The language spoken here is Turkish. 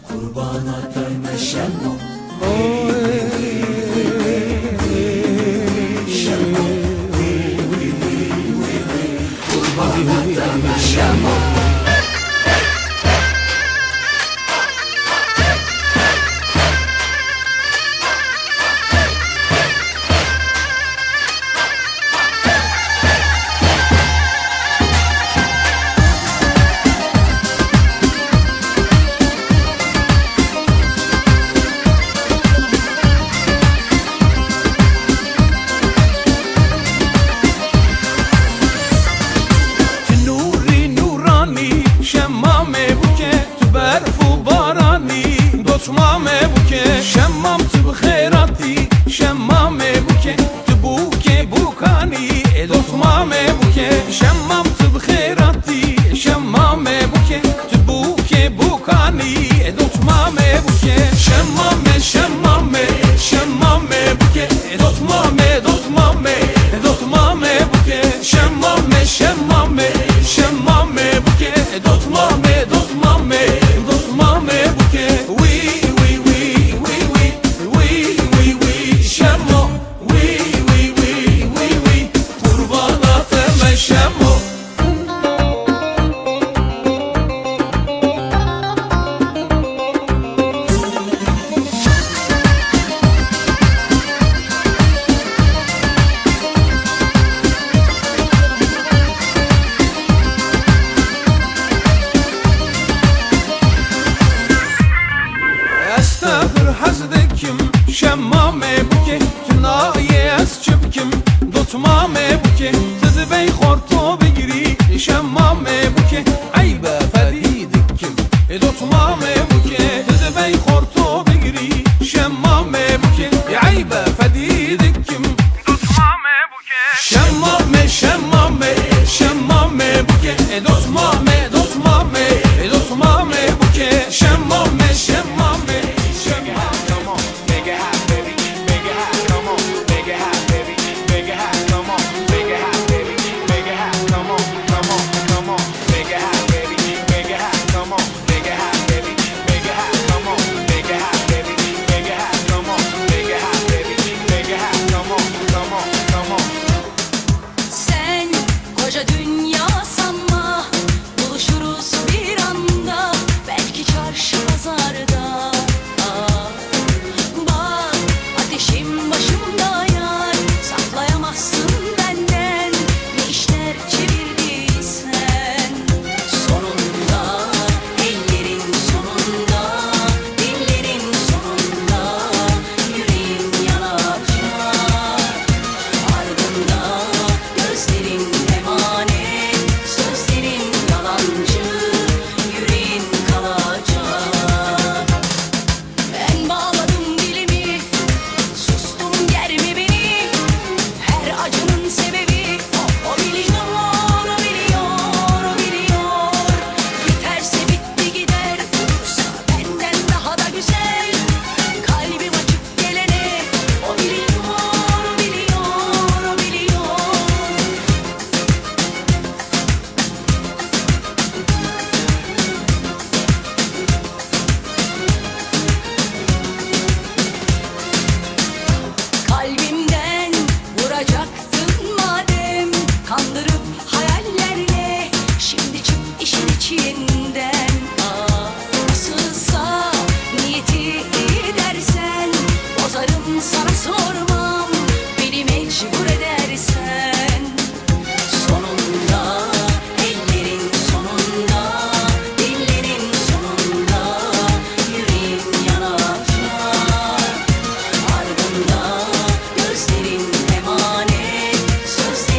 Kurbana dönme Şemmo. Şemmo. Kurbana dönme Şemmo. Mame buke şemmam tıb khairati şemmame buke tbuke bukani edot mame buke şemmam tıb khairati şemmame buke tbuke bukani edot mame buke şemmame şemmame şemmame buke edot mame edot mame buke şemmame şemmame şemmame buke edot mame edot mame buke شمامه بوکه تنایه از چپکم دوتمامه بوکه تدبی خورتو بگیری شمامه بوکه عیبه فدیدکم دوتمامه بوکه تدبی خورتو بگیری شمامه بوکه عیبه فدیدکم دوتمامه بوکه شمامه شمامه شمامه بوکه دوتمامه بوکه شمامه شمامه Sen koca dünya